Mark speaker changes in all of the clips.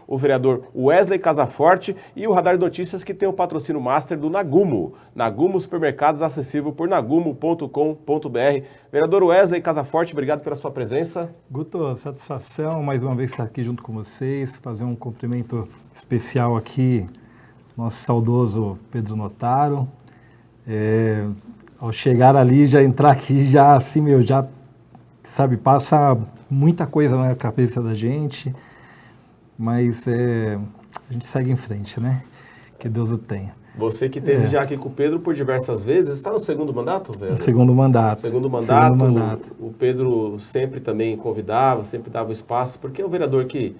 Speaker 1: o vereador Wesley Casaforte e o Radar de Notícias, que tem o patrocínio master do Nagumo. Nagumo Supermercados, acessível por nagumo.com.br. Vereador Wesley Casaforte, obrigado pela sua presença.
Speaker 2: Guto, satisfação mais uma vez estar aqui junto com vocês, fazer um cumprimento especial aqui, nosso saudoso Pedro Notaro. Ao chegar ali, já entrar aqui, já assim, sabe, passa muita coisa na cabeça da gente, mas a gente segue em frente, né? Que Deus o tenha.
Speaker 1: Você que esteve já aqui com o Pedro por diversas vezes, está no segundo mandato, velho?
Speaker 2: No segundo mandato.
Speaker 1: Segundo mandato. O Pedro sempre também convidava, sempre dava espaço, porque é o vereador que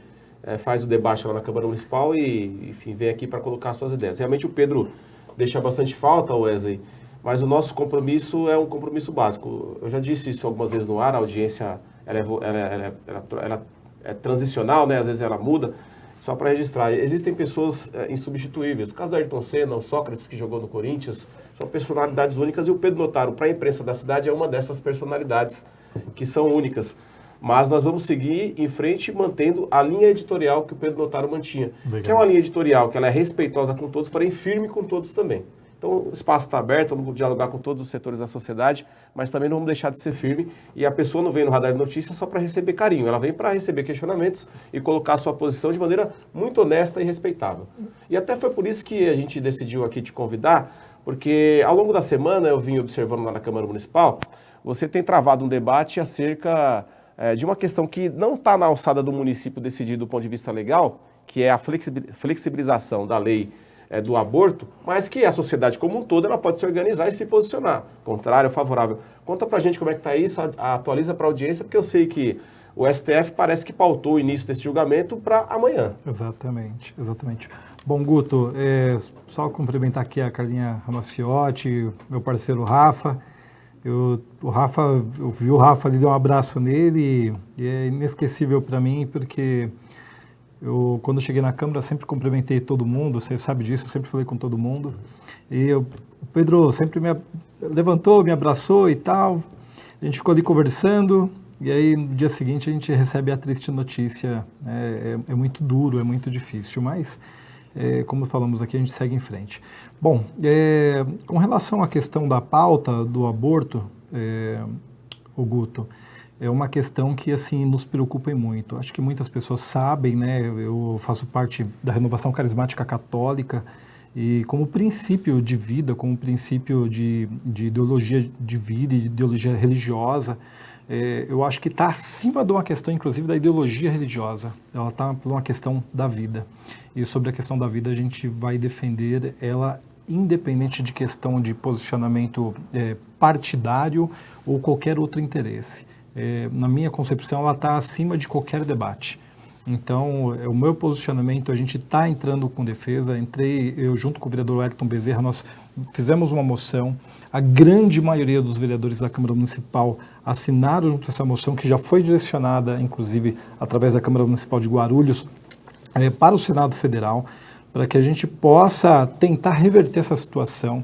Speaker 1: faz o debate lá na Câmara Municipal e, enfim, vem aqui para colocar suas ideias. Realmente o Pedro deixa bastante falta, Wesley, mas o nosso compromisso é um compromisso básico. Eu já disse isso algumas vezes no ar, a audiência ela é transicional, né? Às vezes ela muda. Só para registrar, existem pessoas insubstituíveis. O caso do Ayrton Senna, o Sócrates que jogou no Corinthians, são personalidades únicas e o Pedro Notaro, para a imprensa da cidade, é uma dessas personalidades que são únicas. Mas nós vamos seguir em frente mantendo a linha editorial que o Pedro Notaro mantinha. Legal. Que é uma linha editorial que ela é respeitosa com todos, porém firme com todos também. Então, o espaço está aberto, vamos dialogar com todos os setores da sociedade, mas também não vamos deixar de ser firme. E a pessoa não vem no Radar de Notícias só para receber carinho, ela vem para receber questionamentos e colocar a sua posição de maneira muito honesta e respeitável. E até foi por isso que a gente decidiu aqui te convidar, porque ao longo da semana eu vim observando lá na Câmara Municipal, você tem travado um debate acerca de uma questão que não está na alçada do município decidir do ponto de vista legal, que é a flexibilização da lei do aborto, mas que a sociedade como um todo ela pode se organizar e se posicionar, contrário ou favorável. Conta pra gente como é que está isso, atualiza para a audiência, porque eu sei que o STF parece que pautou o início desse julgamento para amanhã.
Speaker 2: Exatamente. Bom, Guto, só cumprimentar aqui a Carlinha Ramaciotti, meu parceiro Rafa. Eu vi o Rafa ali, dei um abraço nele e é inesquecível para mim, porque quando eu cheguei na Câmara, sempre cumprimentei todo mundo, você sabe disso, eu sempre falei com todo mundo. E o Pedro sempre me levantou, me abraçou e tal. A gente ficou ali conversando e aí no dia seguinte a gente recebe a triste notícia. É muito duro, é muito difícil, mas como falamos aqui, a gente segue em frente. Bom, com relação à questão da pauta do aborto, o Guto, é uma questão que, assim, nos preocupa muito. Acho que muitas pessoas sabem, né? Eu faço parte da Renovação Carismática Católica e como princípio de vida, como princípio de ideologia de vida e de ideologia religiosa, eu acho que está acima de uma questão, inclusive, da ideologia religiosa. Ela está por uma questão da vida. E sobre a questão da vida, a gente vai defender ela independente de questão de posicionamento partidário ou qualquer outro interesse. Na minha concepção, ela está acima de qualquer debate. Então, o meu posicionamento, a gente está entrando com defesa, eu junto com o vereador Wellington Bezerra, nós fizemos uma moção, a grande maioria dos vereadores da Câmara Municipal assinaram junto a essa moção, que já foi direcionada, inclusive, através da Câmara Municipal de Guarulhos, para o Senado Federal, para que a gente possa tentar reverter essa situação.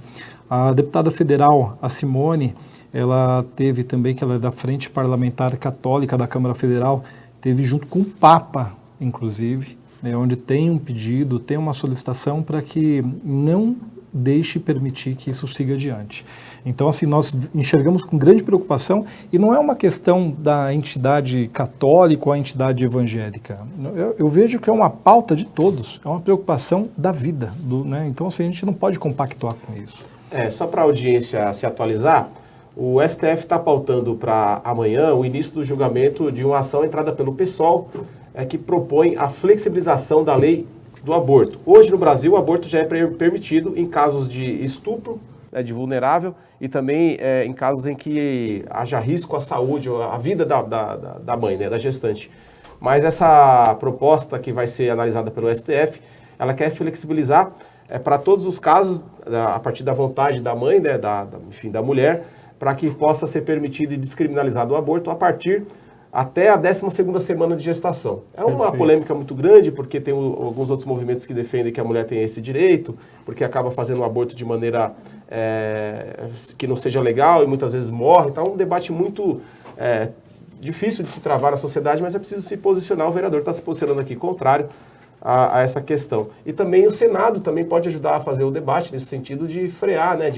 Speaker 2: A deputada federal, a Simone, ela teve também, que ela é da Frente Parlamentar Católica da Câmara Federal, teve junto com o Papa, inclusive, onde tem um pedido, tem uma solicitação para que não deixe permitir que isso siga adiante. Então, assim, nós enxergamos com grande preocupação e não é uma questão da entidade católica ou a entidade evangélica. Eu vejo que é uma pauta de todos, é uma preocupação da vida, né? Então, assim, a gente não pode compactuar com isso.
Speaker 1: Só para a audiência se atualizar, o STF está pautando para amanhã o início do julgamento de uma ação entrada pelo PSOL, que propõe a flexibilização da lei do aborto. Hoje no Brasil o aborto já é permitido em casos de estupro, de vulnerável, e também em casos em que haja risco à saúde, à vida da mãe, da gestante. Mas essa proposta que vai ser analisada pelo STF, ela quer flexibilizar para todos os casos, a partir da vontade da mãe, enfim, da mulher, para que possa ser permitido e descriminalizado o aborto a partir até a 12ª semana de gestação. É uma polêmica muito grande, porque tem alguns outros movimentos que defendem que a mulher tem esse direito, porque acaba fazendo o aborto de maneira que não seja legal e muitas vezes morre. Então é um debate muito difícil de se travar na sociedade, mas é preciso se posicionar. O vereador está se posicionando aqui contrário a essa questão. E também o Senado também pode ajudar a fazer o debate nesse sentido de frear, né?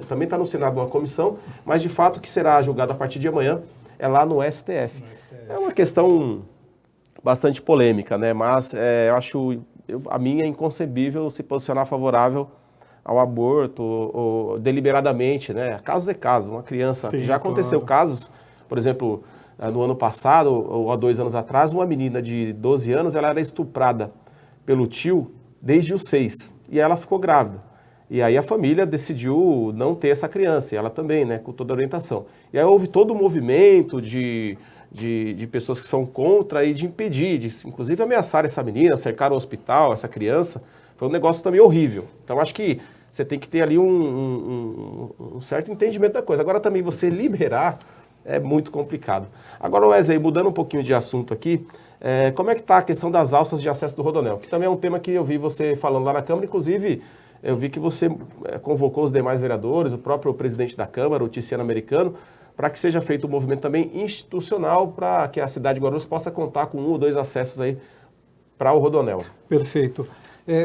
Speaker 1: Também está no Senado uma comissão, mas de fato que será julgado a partir de amanhã é lá no STF. É uma questão bastante polêmica, né? Mas eu acho, a minha é inconcebível se posicionar favorável ao aborto ou deliberadamente, né? Casos é caso, uma criança.
Speaker 2: Sim,
Speaker 1: já aconteceu casos, por exemplo, no ano passado ou há 2 anos atrás, uma menina de 12 anos, ela era estuprada pelo tio desde os 6 e ela ficou grávida. E aí a família decidiu não ter essa criança, e ela também, né, com toda a orientação. E aí houve todo um movimento de pessoas que são contra e de impedir, de inclusive ameaçar essa menina, cercar o hospital, essa criança. Foi um negócio também horrível. Então acho que você tem que ter ali um certo entendimento da coisa. Agora também você liberar é muito complicado. Agora, Wesley, mudando um pouquinho de assunto aqui, como é que está a questão das alças de acesso do Rodoanel? Que também é um tema que eu vi você falando lá na Câmara, inclusive eu vi que você convocou os demais vereadores, o próprio presidente da Câmara, o Tiziano Americano, para que seja feito um movimento também institucional para que a cidade de Guarulhos possa contar com 1 ou 2 acessos aí para o Rodoanel.
Speaker 2: Perfeito.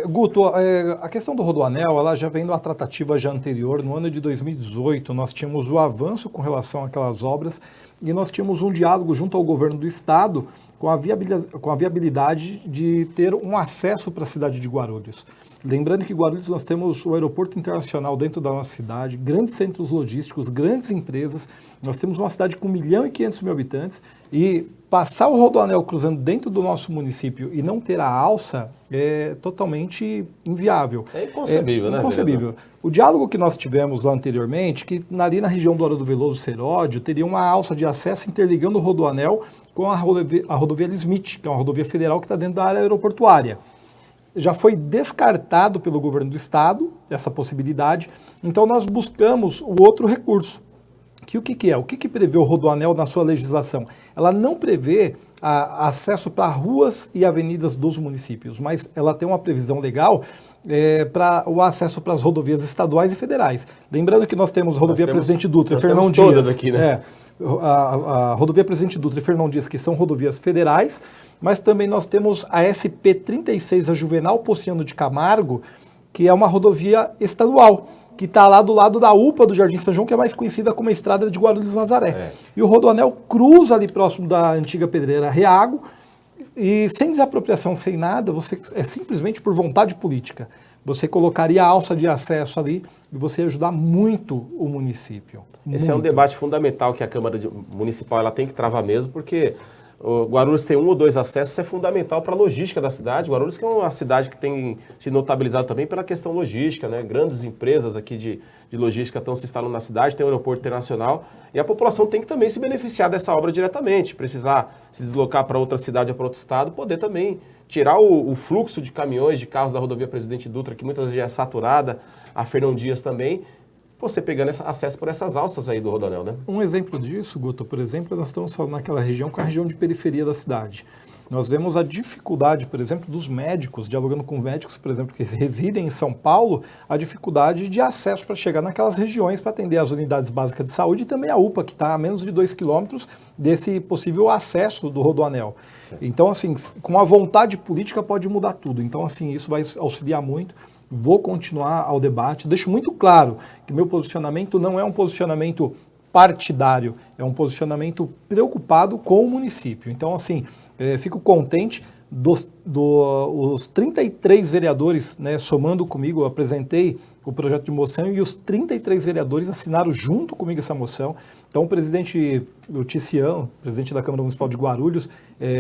Speaker 2: Guto, a questão do Rodoanel, ela já vem da tratativa já anterior. No ano de 2018, nós tínhamos o avanço com relação àquelas obras e nós tínhamos um diálogo junto ao governo do estado com a viabilidade de ter um acesso para a cidade de Guarulhos. Lembrando que em Guarulhos nós temos o aeroporto internacional dentro da nossa cidade, grandes centros logísticos, grandes empresas, nós temos uma cidade com 1.500.000 habitantes e passar o Rodoanel cruzando dentro do nosso município e não ter a alça é totalmente inviável.
Speaker 1: É inconcebível, né?
Speaker 2: Inconcebível. O diálogo que nós tivemos lá anteriormente, que ali na região do Hora do Veloso Seródio, teria uma alça de acesso interligando o Rodoanel com a rodovia Smith, que é uma rodovia federal que está dentro da área aeroportuária. Já foi descartado pelo governo do estado essa possibilidade, então nós buscamos o outro recurso. O que é? O que prevê o Rodoanel na sua legislação? Ela não prevê acesso para ruas e avenidas dos municípios, mas ela tem uma previsão legal para o acesso para as rodovias estaduais e federais. Lembrando que nós temos rodovia Presidente Dutra e Fernão Dias.
Speaker 1: Todas aqui, né?
Speaker 2: A rodovia Presidente Dutra e Fernão Dias, que são rodovias federais, mas também nós temos a SP-36, a Juvenal Pociano de Camargo, que é uma rodovia estadual, que está lá do lado da UPA do Jardim São João, que é mais conhecida como a Estrada de Guarulhos-Nazaré. E o Rodoanel cruza ali próximo da antiga pedreira Reago, e sem desapropriação, sem nada, é simplesmente por vontade política. Você colocaria a alça de acesso ali e você ia ajudar muito o município.
Speaker 1: Esse é um debate fundamental que a Câmara Municipal ela tem que travar mesmo, porque o Guarulhos tem 1 ou 2 acessos, isso é fundamental para a logística da cidade. Guarulhos que é uma cidade que tem se notabilizado também pela questão logística, né? Grandes empresas aqui de logística estão se instalando na cidade, tem o aeroporto internacional, e a população tem que também se beneficiar dessa obra diretamente, precisar se deslocar para outra cidade ou para outro estado, poder também tirar o fluxo de caminhões, de carros da rodovia Presidente Dutra, que muitas vezes é saturada, a Fernão Dias também, você pegando acesso por essas alças aí do Rodoanel, né?
Speaker 2: Um exemplo disso, Guto, por exemplo, nós estamos falando naquela região com a região de periferia da cidade. Nós vemos a dificuldade, por exemplo, dos médicos, dialogando com médicos, por exemplo, que residem em São Paulo, a dificuldade de acesso para chegar naquelas regiões para atender as unidades básicas de saúde e também a UPA, que está a menos de 2 quilômetros desse possível acesso do Rodoanel. Certo. Então, assim, com a vontade política pode mudar tudo. Então, assim, isso vai auxiliar muito. Vou continuar ao debate. Deixo muito claro que meu posicionamento não é um posicionamento partidário, é um posicionamento preocupado com o município. Então, assim, fico contente os 33 vereadores, né, somando comigo, eu apresentei o projeto de moção e os 33 vereadores assinaram junto comigo essa moção. Então, o presidente, o Tiziano, presidente da Câmara Municipal de Guarulhos,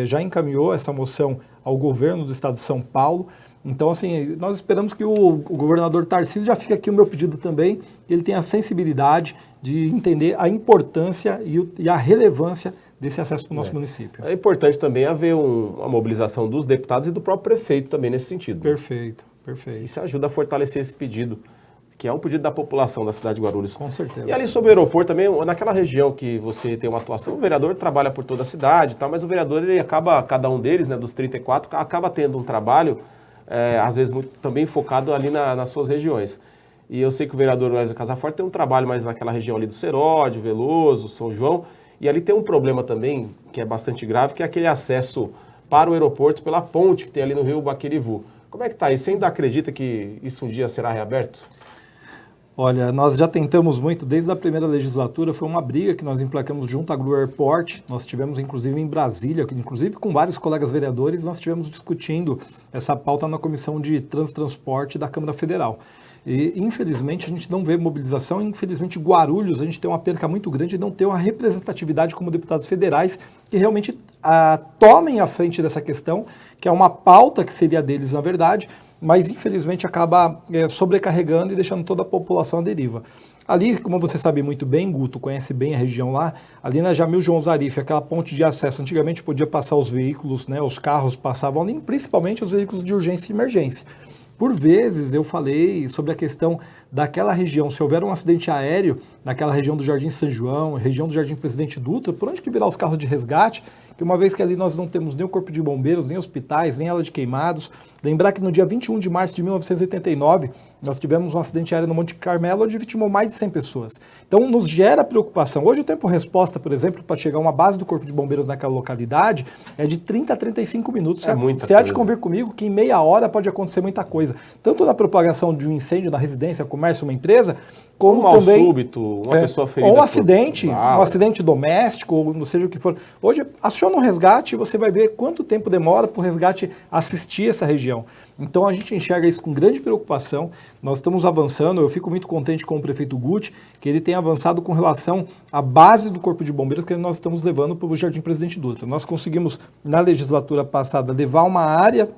Speaker 2: já encaminhou essa moção ao governo do estado de São Paulo. Então, assim, nós esperamos que o governador Tarcísio, já fica aqui o meu pedido também, que ele tenha a sensibilidade de entender a importância e a relevância desse acesso para o nosso município.
Speaker 1: É importante também haver uma mobilização dos deputados e do próprio prefeito também nesse sentido.
Speaker 2: Perfeito, perfeito.
Speaker 1: Isso ajuda a fortalecer esse pedido, que é um pedido da população da cidade de Guarulhos.
Speaker 2: Com certeza.
Speaker 1: E ali sobre o aeroporto também, naquela região que você tem uma atuação, o vereador trabalha por toda a cidade e tal, mas o vereador, ele acaba, cada um deles, né, dos 34, acaba tendo um trabalho às vezes também focado ali nas suas regiões. E eu sei que o vereador Wesley Casaforte tem um trabalho mais naquela região ali do Seródio, Veloso, São João, e ali tem um problema também, que é bastante grave, que é aquele acesso para o aeroporto pela ponte que tem ali no rio Baquirivu. Como é que está isso? Você ainda acredita que isso um dia será reaberto?
Speaker 2: Olha, nós já tentamos muito, desde a primeira legislatura, foi uma briga que nós emplacamos junto à Gru Airport, nós tivemos inclusive em Brasília, inclusive com vários colegas vereadores, nós tivemos discutindo essa pauta na Comissão de Transporte da Câmara Federal. E, infelizmente, a gente não vê mobilização, infelizmente, Guarulhos, a gente tem uma perca muito grande de não ter uma representatividade como deputados federais que realmente tomem a frente dessa questão, que é uma pauta que seria deles, na verdade, mas infelizmente acaba sobrecarregando e deixando toda a população à deriva. Ali, como você sabe muito bem, Guto, conhece bem a região lá, ali na Jamil João Zarif, aquela ponte de acesso, antigamente podia passar os veículos, né, os carros passavam ali, principalmente os veículos de urgência e emergência. Por vezes eu falei sobre a questão daquela região, se houver um acidente aéreo naquela região do Jardim São João, região do Jardim Presidente Dutra, por onde que virá os carros de resgate? Que uma vez que ali nós não temos nem o Corpo de Bombeiros, nem hospitais, nem ala de queimados. Lembrar que no dia 21 de março de 1989, nós tivemos um acidente aéreo no Monte Carmelo, onde vitimou mais de 100 pessoas. Então, nos gera preocupação. Hoje, o tempo-resposta, por exemplo, para chegar a uma base do Corpo de Bombeiros naquela localidade, é de 30 a 35 minutos. Você há de convir comigo que em meia hora pode acontecer muita coisa. Tanto na propagação de um incêndio na residência, comércio, uma empresa, como
Speaker 1: mal
Speaker 2: também
Speaker 1: súbito, uma pessoa ferida.
Speaker 2: Ou um acidente doméstico, ou não seja o que for. Hoje, aciona um resgate e você vai ver quanto tempo demora para o resgate assistir essa região. Então a gente enxerga isso com grande preocupação, nós estamos avançando, eu fico muito contente com o prefeito Guti, que ele tem avançado com relação à base do Corpo de Bombeiros que nós estamos levando para o Jardim Presidente Dutra. Nós conseguimos, na legislatura passada, levar uma área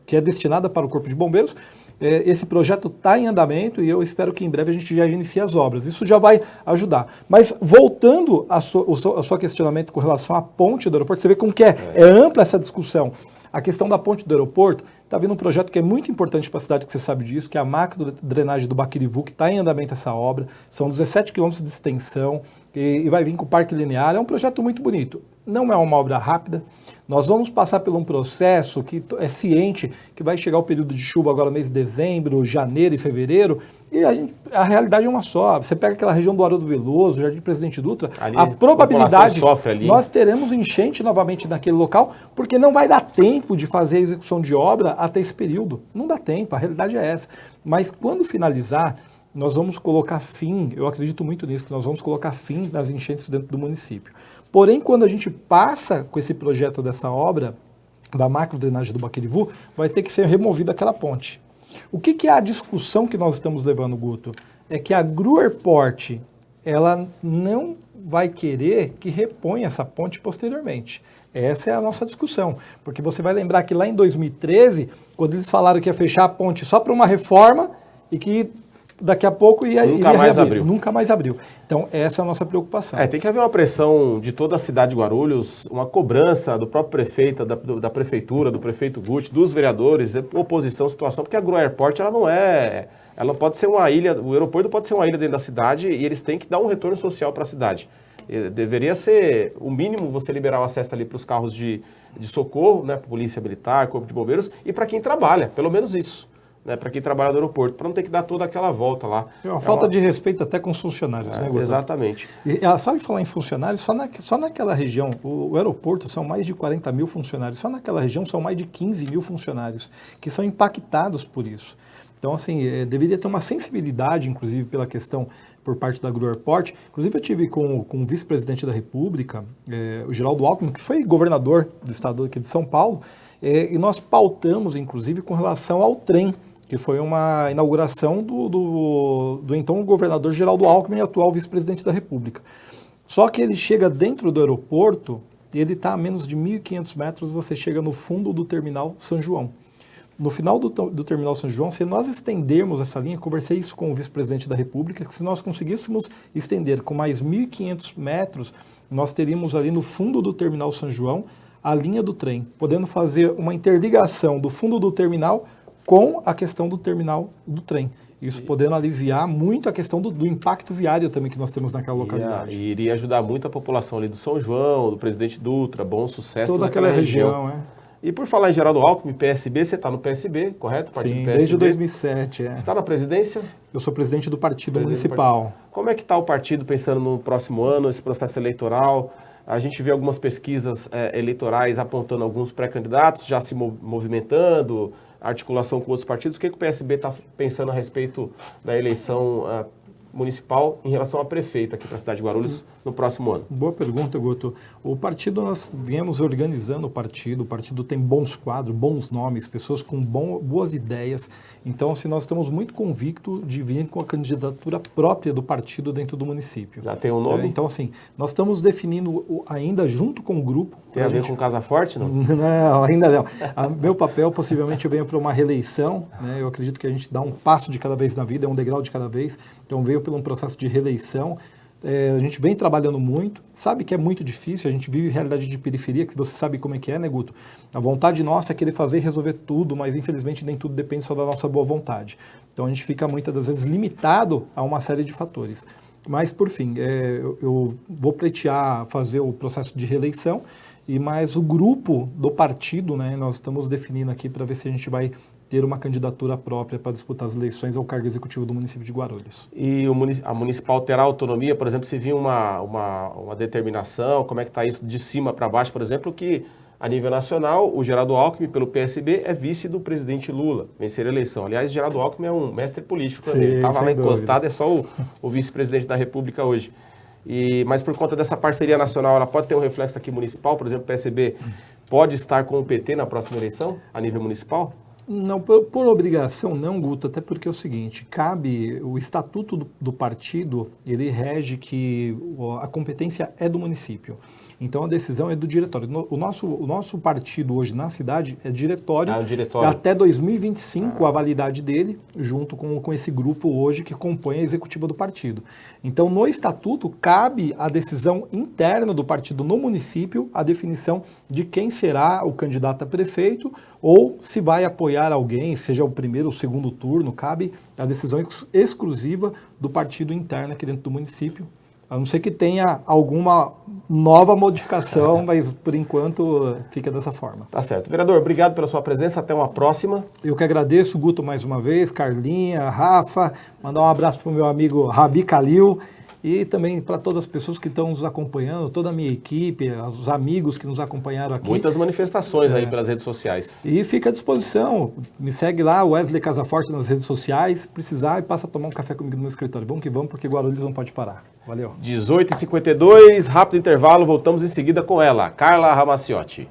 Speaker 2: que é destinada para o Corpo de Bombeiros. Esse projeto está em andamento e eu espero que em breve a gente já inicie as obras. Isso já vai ajudar. Mas voltando ao seu questionamento com relação à ponte do aeroporto, você vê como que é ampla essa discussão. A questão da ponte do aeroporto, está vindo um projeto que é muito importante para a cidade, que você sabe disso, que é a macro drenagem do Baquirivu, que está em andamento essa obra. São 17 quilômetros de extensão e vai vir com o parque linear. É um projeto muito bonito. Não é uma obra rápida. Nós vamos passar por um processo que é ciente, que vai chegar o período de chuva agora mês de dezembro, janeiro e fevereiro, e a realidade é uma só. Você pega aquela região do Haroldo Veloso, Jardim Presidente Dutra, ali, a probabilidade, nós teremos enchente novamente naquele local, porque não vai dar tempo de fazer a execução de obra até esse período. Não dá tempo, a realidade é essa. Mas quando finalizar, nós vamos colocar fim, eu acredito muito nisso, que nós vamos colocar fim nas enchentes dentro do município. Porém, quando a gente passa com esse projeto dessa obra, da macro drenagem do Baquirivu, vai ter que ser removida aquela ponte. O que é a discussão que nós estamos levando, Guto? É que a Gru Airport, ela não vai querer que reponha essa ponte posteriormente. Essa é a nossa discussão, porque você vai lembrar que lá em 2013, quando eles falaram que ia fechar a ponte só para uma reforma e que daqui a pouco nunca mais abriu. Então, essa é a nossa preocupação.
Speaker 1: Tem que haver uma pressão de toda a cidade de Guarulhos, uma cobrança do próprio prefeito, da prefeitura, do prefeito Guti, dos vereadores, oposição, situação, porque a Gru Airport, ela pode ser uma ilha, o aeroporto pode ser uma ilha dentro da cidade e eles têm que dar um retorno social para a cidade. Deveria ser o mínimo você liberar o acesso ali para os carros de socorro, né, Polícia Militar, Corpo de Bombeiros, e para quem trabalha, pelo menos isso. Né, para quem trabalha no aeroporto, para não ter que dar toda aquela volta lá.
Speaker 2: É uma falta de respeito até com os funcionários, né, Gordão?
Speaker 1: Exatamente.
Speaker 2: E sabe falar em funcionários? Só naquela região, o aeroporto são mais de 40 mil funcionários, só naquela região são mais de 15 mil funcionários que são impactados por isso. Então, assim, deveria ter uma sensibilidade, inclusive, pela questão por parte da Gru Airport. Inclusive, eu tive com o vice-presidente da República, o Geraldo Alckmin, que foi governador do estado aqui de São Paulo, e nós pautamos, inclusive, com relação ao trem, que foi uma inauguração do então governador Geraldo Alckmin, atual vice-presidente da República. Só que ele chega dentro do aeroporto e ele está a menos de 1.500 metros, você chega no fundo do terminal São João. No final do terminal São João, se nós estendermos essa linha, conversei isso com o vice-presidente da República, que se nós conseguíssemos estender com mais 1.500 metros, nós teríamos ali no fundo do terminal São João a linha do trem, podendo fazer uma interligação do fundo do terminal com a questão do terminal do trem. Isso podendo aliviar muito a questão do impacto viário também que nós temos naquela localidade.
Speaker 1: E iria ajudar muito a população ali do São João, do Presidente Dutra, Bom Sucesso.
Speaker 2: Toda aquela região.
Speaker 1: E por falar em Geraldo Alckmin, PSB, você está no PSB, correto?
Speaker 2: Partido Sim, PSB. Desde 2007.
Speaker 1: Você está na presidência?
Speaker 2: Eu sou presidente do Partido Municipal.
Speaker 1: Como é que está o partido pensando no próximo ano, esse processo eleitoral? A gente vê algumas pesquisas eleitorais apontando alguns pré-candidatos já se movimentando, articulação com outros partidos. O que o PSB está pensando a respeito da eleição municipal em relação a prefeito aqui para a cidade de Guarulhos no próximo ano?
Speaker 2: Boa pergunta, Guto. O partido, nós viemos organizando o partido tem bons quadros, bons nomes, pessoas com boas ideias. Então, assim, nós estamos muito convictos de vir com a candidatura própria do partido dentro do município.
Speaker 1: Já tem um nome?
Speaker 2: Então, assim, nós estamos definindo ainda junto com o grupo.
Speaker 1: Tem a ver com Casa Forte, não?
Speaker 2: Não, ainda não. Meu papel, possivelmente, eu venho para uma reeleição, né? Eu acredito que a gente dá um passo de cada vez na vida, é um degrau de cada vez. Então, veio por um processo de reeleição. A gente vem trabalhando muito, sabe que é muito difícil, a gente vive realidade de periferia, que você sabe como é que é, né, Guto? A vontade nossa é querer fazer e resolver tudo, mas infelizmente nem tudo depende só da nossa boa vontade. Então a gente fica muitas das vezes limitado a uma série de fatores. Mas, por fim, eu vou pleitear fazer o processo de reeleição, mas o grupo do partido, né, nós estamos definindo aqui para ver se a gente vai ter uma candidatura própria para disputar as eleições ao cargo executivo do município de Guarulhos.
Speaker 1: E a municipal terá autonomia, por exemplo, se vir uma determinação, como é que está isso de cima para baixo, por exemplo, que a nível nacional, o Geraldo Alckmin, pelo PSB, é vice do presidente Lula, vencer a eleição. Aliás, o Geraldo Alckmin é um mestre político também, ele estava lá encostado, é só o vice-presidente da República hoje. Mas por conta dessa parceria nacional, ela pode ter um reflexo aqui municipal, por exemplo, o PSB pode estar com o PT na próxima eleição, a nível municipal?
Speaker 2: Não, por obrigação não, Guto, até porque é o seguinte, cabe, o estatuto do partido, ele rege que a competência é do município. Então a decisão é do diretório. O nosso partido hoje na cidade é diretório, até 2025 a validade dele, junto com esse grupo hoje que compõe a executiva do partido. Então no estatuto cabe a decisão interna do partido no município, a definição de quem será o candidato a prefeito ou se vai apoiar alguém, seja o primeiro ou segundo turno, cabe a decisão exclusiva do partido interno aqui dentro do município. A não ser que tenha alguma nova modificação, mas por enquanto fica dessa forma.
Speaker 1: Tá certo. Vereador, obrigado pela sua presença. Até uma próxima.
Speaker 2: Eu que agradeço, Guto, mais uma vez, Carlinha, Rafa, mandar um abraço para o meu amigo Rabi Kalil e também para todas as pessoas que estão nos acompanhando, toda a minha equipe, os amigos que nos acompanharam aqui.
Speaker 1: Muitas manifestações aí pelas redes sociais.
Speaker 2: E fica à disposição. Me segue lá, Wesley Casaforte, nas redes sociais. Precisar e passa a tomar um café comigo no meu escritório. Vamos que vamos, porque Guarulhos não pode parar. Valeu.
Speaker 1: 18h52, rápido intervalo, voltamos em seguida com ela, Carla Ramaciotti.